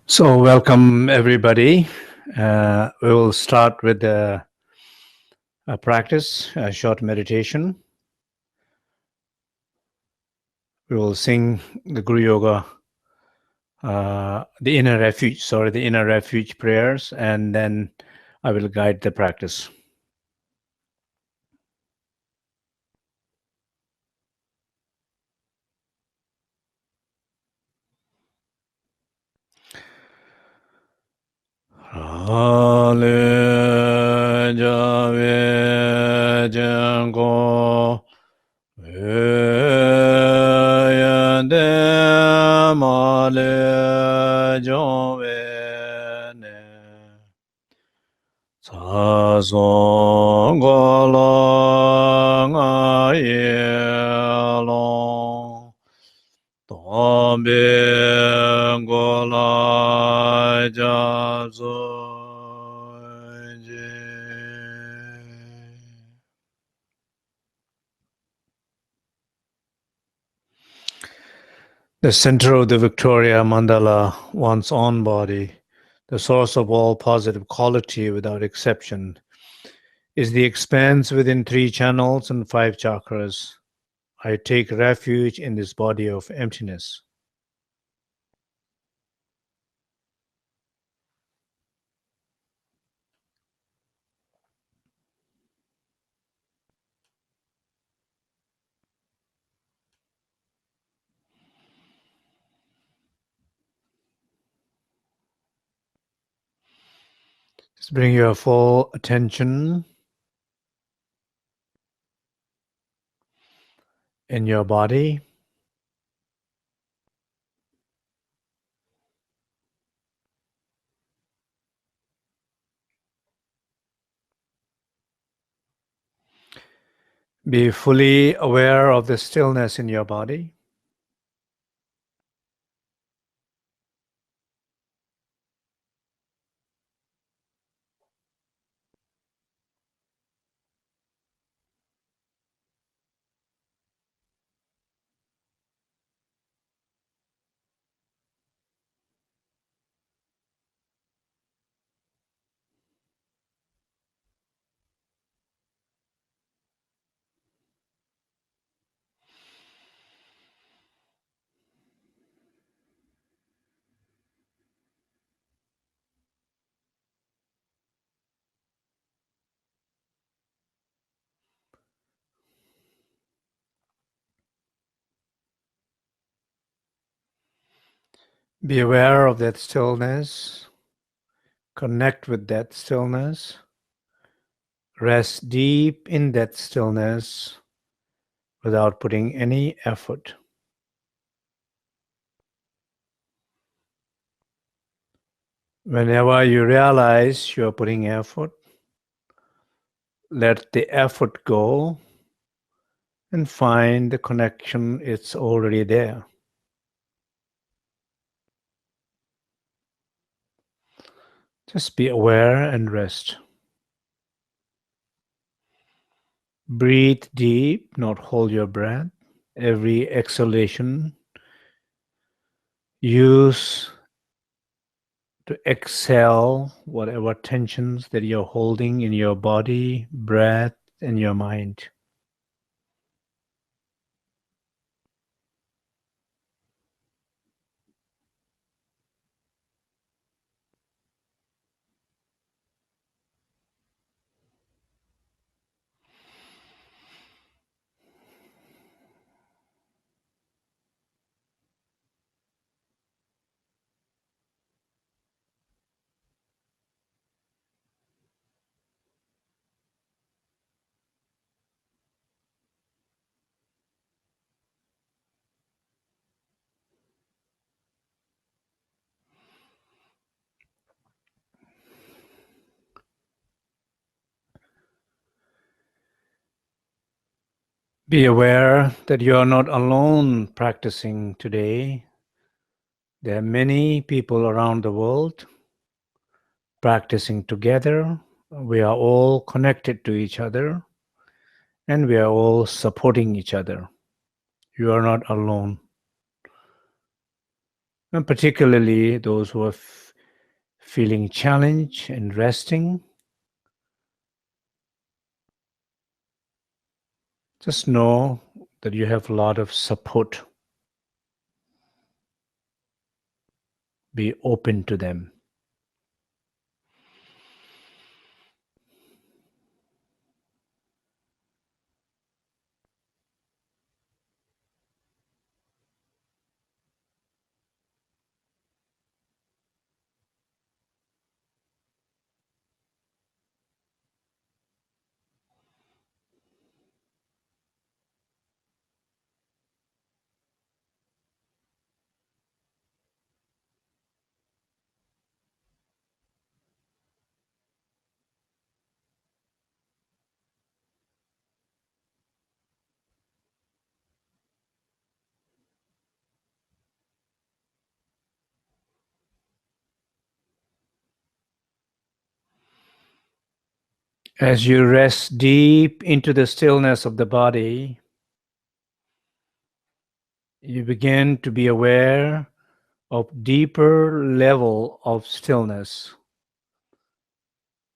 So welcome everybody. We will start with a practice, a short meditation. We will sing the Guru Yoga, the inner refuge prayers, and then I will guide the practice. Ale jave jango yande male jove ne sa song gola ngaye long tombe gola jazo. The center of the Victoria Mandala, one's own body, the source of all positive quality without exception, is the expanse within 3 channels and 5 chakras. I take refuge in this body of emptiness. Just bring your full attention in your body. Be fully aware of the stillness in your body. Be aware of that stillness. Connect with that stillness. Rest deep in that stillness without putting any effort. Whenever you realize you're putting effort, let the effort go and find the connection. It's already there. Just be aware and rest. Breathe deep, not hold your breath. Every exhalation, use to exhale whatever tensions that you're holding in your body, breath, and your mind. Be aware that you are not alone practicing today. There are many people around the world practicing together. We are all connected to each other and we are all supporting each other. You are not alone. and particularly those who are feeling challenged and resting. Just know that you have a lot of support. Be open to them. As you rest deep into the stillness of the body, you begin to be aware of deeper level of stillness,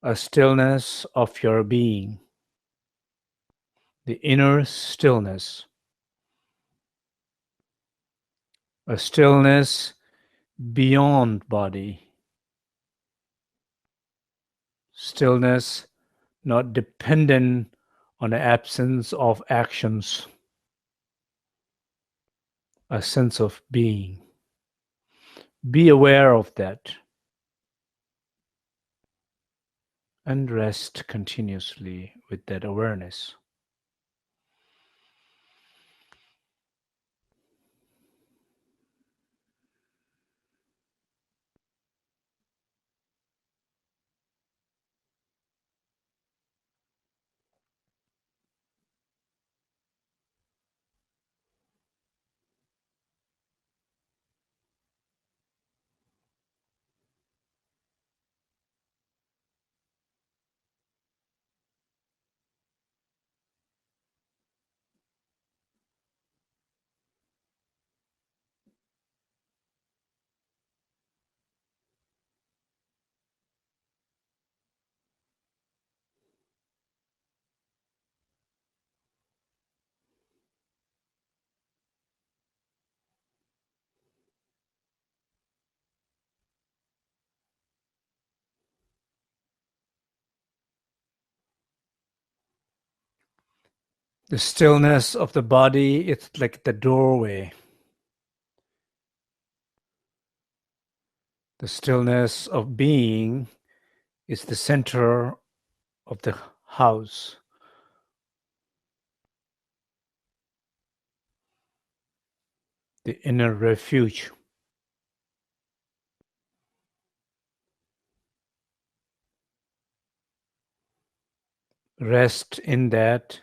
a stillness of your being, the inner stillness, a stillness beyond body, stillness not dependent on the absence of actions, a sense of being. Be aware of that and rest continuously with that awareness. The stillness of the body, it's like the doorway. The stillness of being is the center of the house. The inner refuge. Rest in that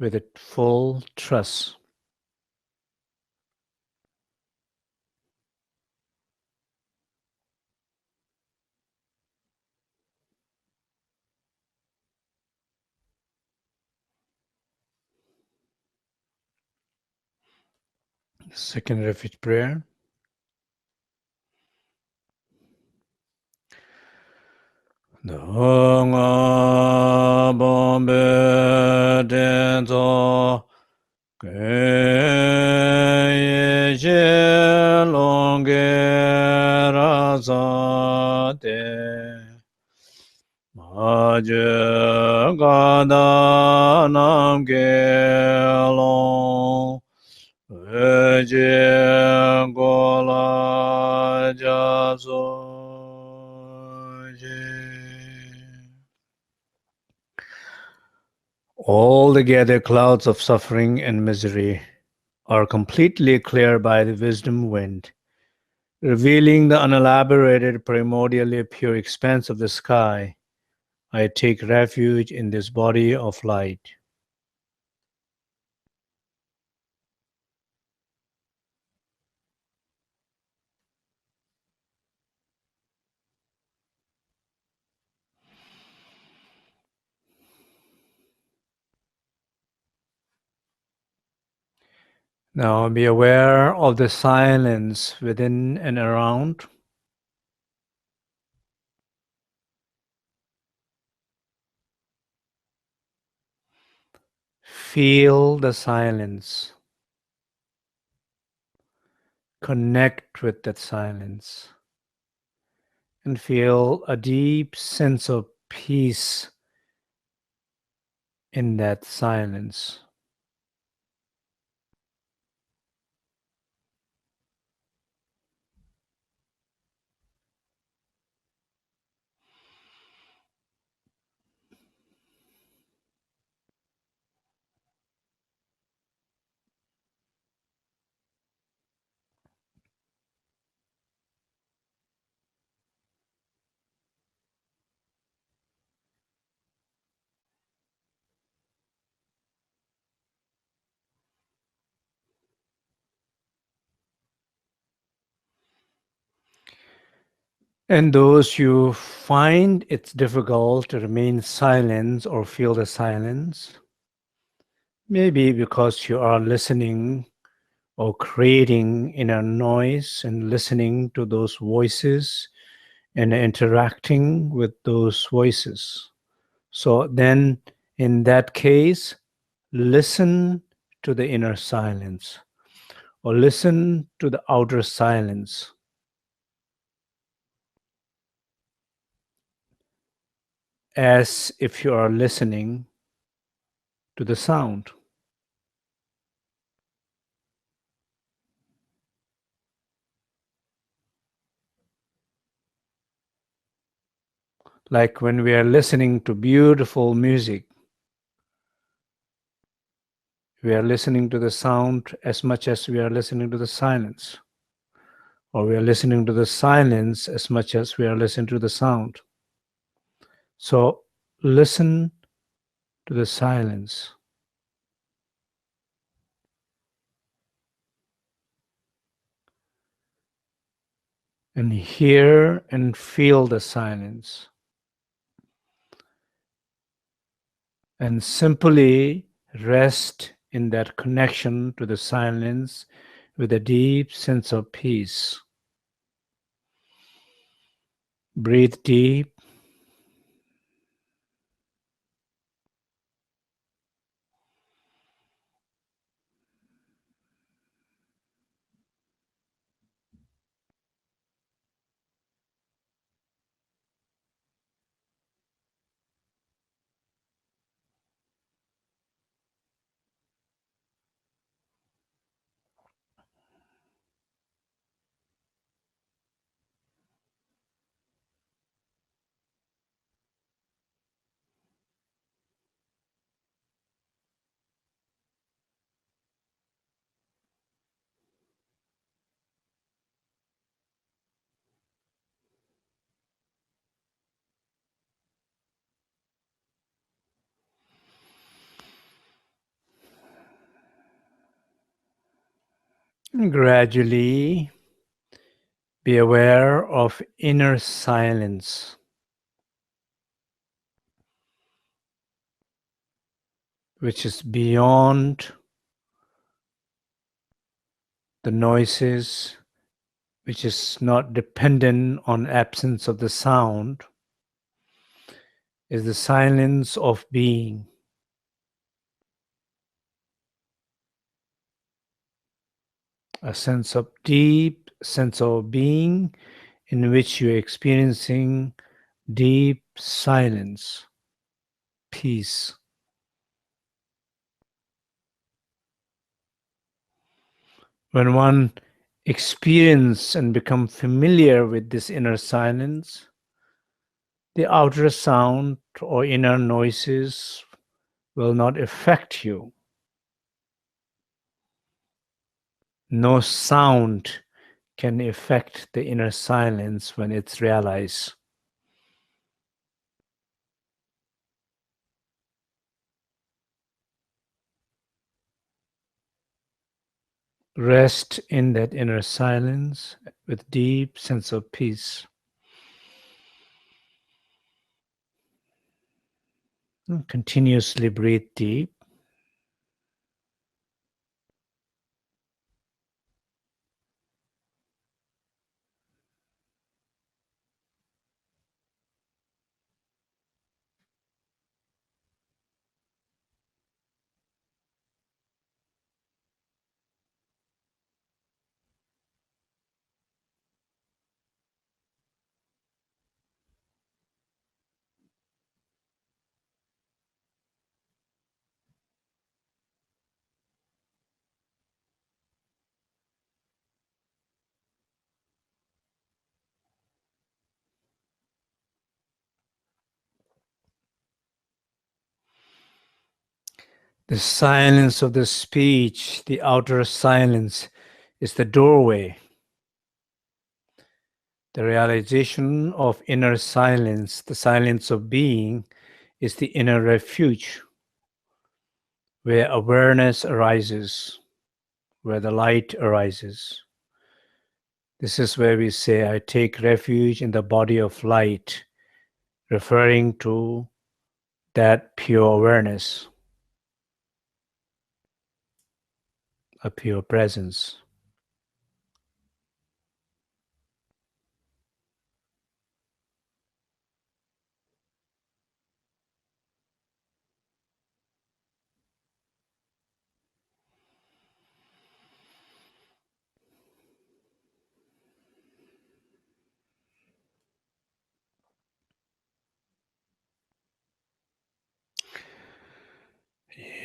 with a full trust. Second refuge prayer. Nga bombe denzo ge ye longe raza de ma je ga da nam ge long je go la ja zo Altogether, clouds of suffering and misery are completely cleared by the wisdom wind, revealing the unelaborated, primordially pure expanse of the sky. I take refuge in this body of light. Now be aware of the silence within and around. Feel the silence. Connect with that silence. And feel a deep sense of peace in that silence. And those you find it's difficult to remain silent or feel the silence, maybe because you are listening or creating inner noise and listening to those voices and interacting with those voices. So then, in that case, listen to the inner silence or listen to the outer silence as if you are listening to the sound. Like when we are listening to beautiful music, we are listening to the sound as much as we are listening to the silence, or we are listening to the silence as much as we are listening to the sound. So listen to the silence and hear and feel the silence, and simply rest in that connection to the silence with a deep sense of peace. Breathe deep. And gradually be aware of inner silence, which is beyond the noises, which is not dependent on absence of the sound, is the silence of being. A sense of deep sense of being in which you're experiencing deep silence, peace. When one experience and become familiar with this inner silence, the outer sound or inner noises will not affect you. No sound can affect the inner silence when it's realized. Rest in that inner silence with deep sense of peace. Continuously breathe deep. The silence of the speech, the outer silence, is the doorway. The realization of inner silence, the silence of being, is the inner refuge, where awareness arises, where the light arises. This is where we say, I take refuge in the body of light, referring to that pure awareness, a pure presence.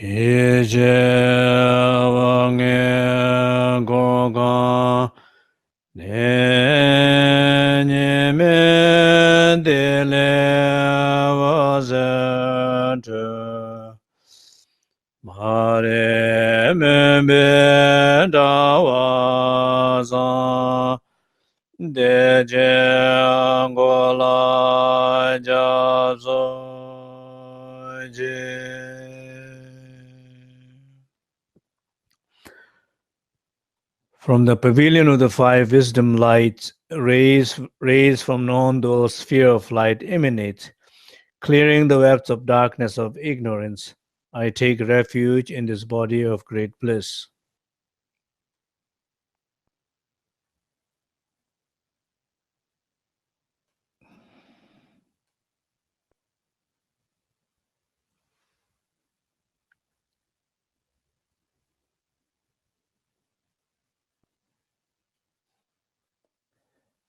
Yeje wange goga nenye me dele wazete mare me be dawaza deje angola jazo je. From the pavilion of the five wisdom lights, rays from non-dual sphere of light emanate, clearing the webs of darkness of ignorance. I take refuge in this body of great bliss.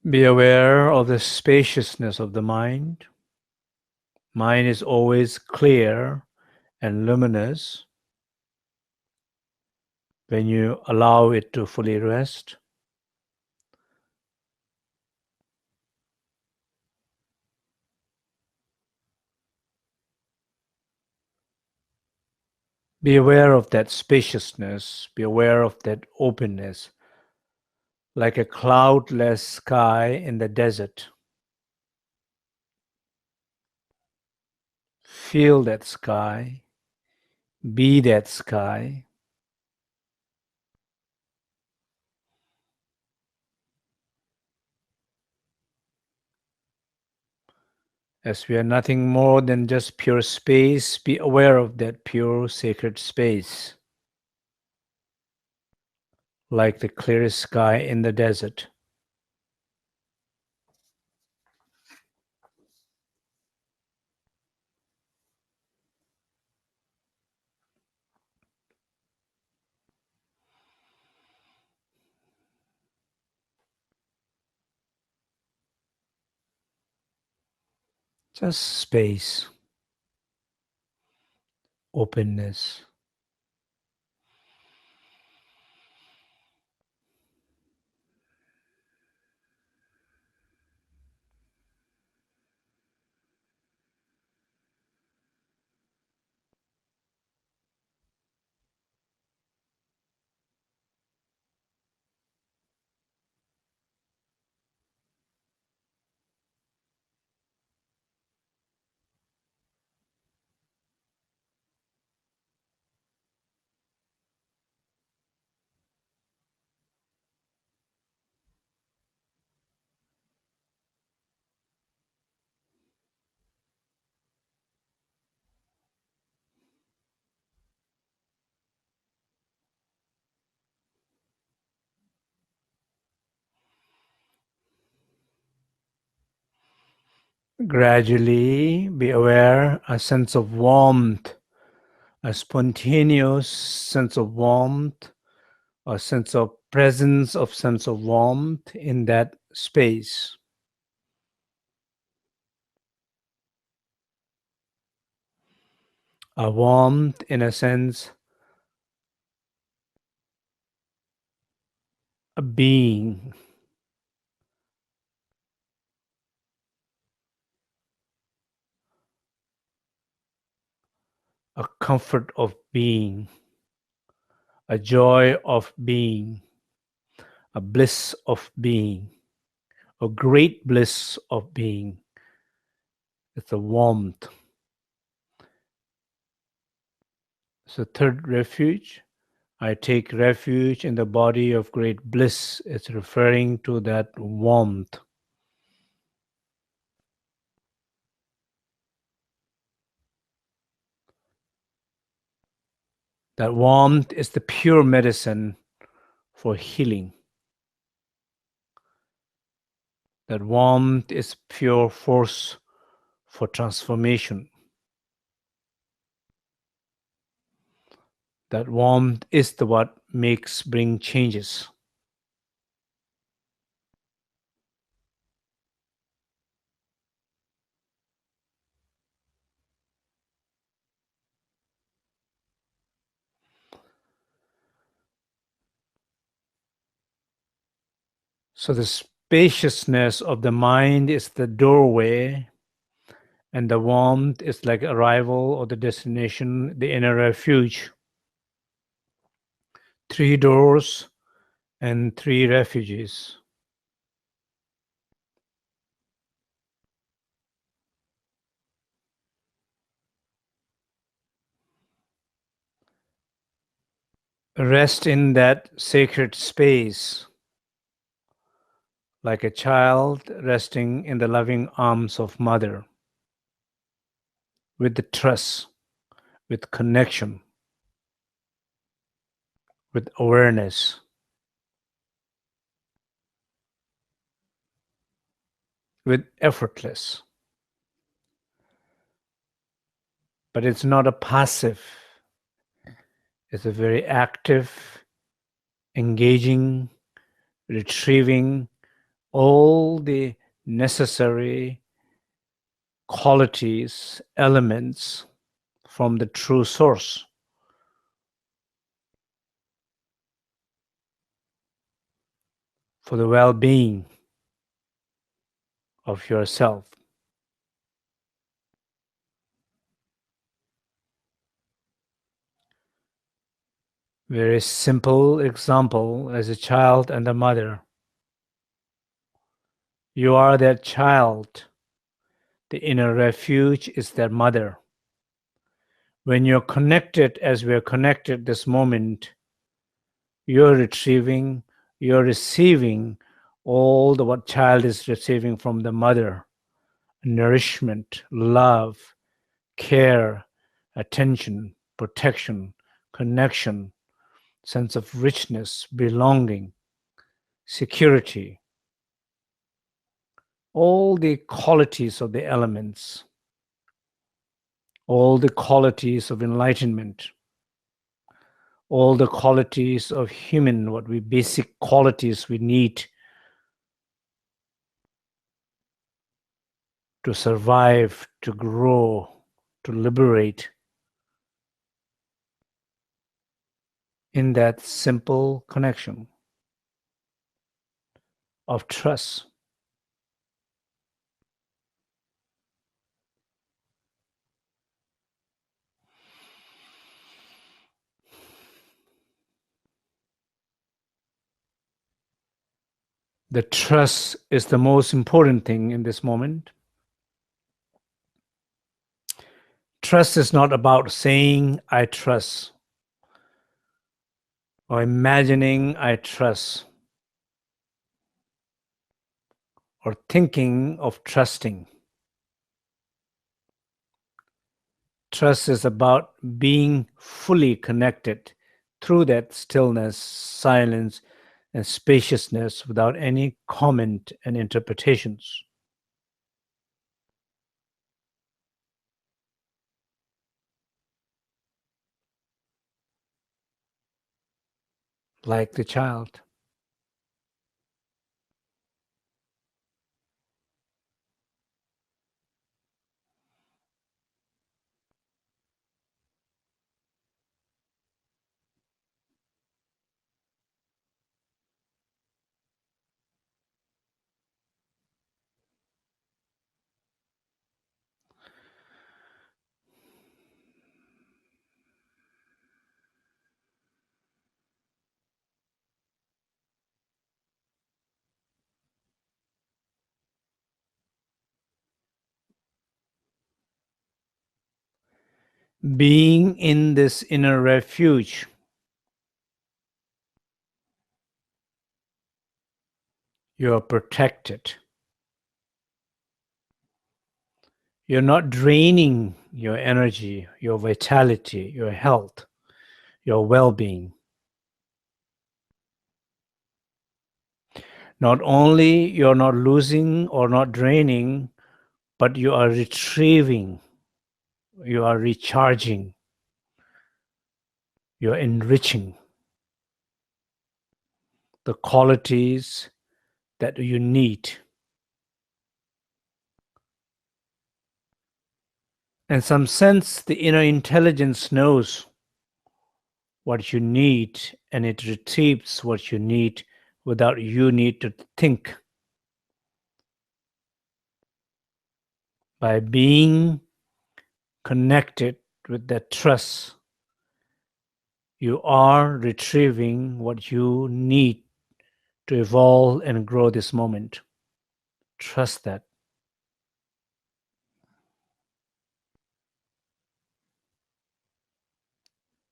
Be aware of the spaciousness of the mind. Mind is always clear and luminous when you allow it to fully rest. Be aware of that spaciousness. Be aware of that openness, like a cloudless sky in the desert. Feel that sky. Be that sky. As we are nothing more than just pure space, be aware of that pure sacred space, like the clearest sky in the desert. Just space, openness. Gradually be aware a sense of warmth, a spontaneous sense of warmth, a sense of presence of sense of warmth in that space. A warmth in a sense, a being. a comfort of being, a joy of being, a bliss of being, a great bliss of being. It's a warmth. So third refuge, I take refuge in the body of great bliss. It's referring to that warmth. That warmth is the pure medicine for healing. That warmth is pure force for transformation. That warmth is the what bring changes. So the spaciousness of the mind is the doorway, and the warmth is like arrival or the destination, the inner refuge. 3 doors and 3 refuges. Rest in that sacred space, like a child resting in the loving arms of mother, with the trust, with connection, with awareness, with effortless. But it's not a passive, it's a very active, engaging, retrieving all the necessary qualities, elements from the true source for the well-being of yourself. Very simple example as a child and a mother. You are that child. The inner refuge is their mother. When you're connected, as we're connected this moment, you're retrieving, you're receiving all the what child is receiving from the mother: nourishment, love, care, attention, protection, connection, sense of richness, belonging, security, all the qualities of the elements, all the qualities of enlightenment, all the qualities of human, what we basic qualities we need to survive, to grow, to liberate, in that simple connection of trust. The trust is the most important thing in this moment. Trust is not about saying, I trust, or imagining, I trust, or thinking of trusting. Trust is about being fully connected through that stillness, silence, and spaciousness without any comment and interpretations. Like the child. Being in this inner refuge, you are protected. You're not draining your energy, your vitality, your health, your well-being. Not only you're not losing or not draining, but you are retrieving, you are recharging, you're enriching the qualities that you need. In some sense, the inner intelligence knows what you need and it retrieves what you need without you need to think. By being connected with that trust, you are retrieving what you need to evolve and grow this moment. Trust that.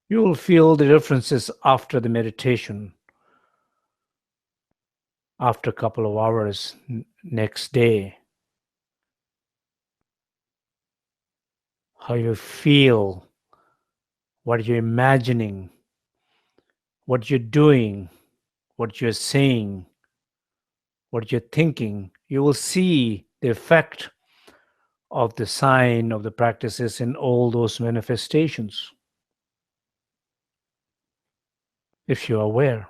You will feel the differences after the meditation, after a couple of hours next day. How you feel, what you're imagining, what you're doing, what you're saying, what you're thinking. You will see the effect of the sign of the practices in all those manifestations if you're aware.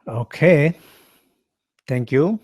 Okay, thank you.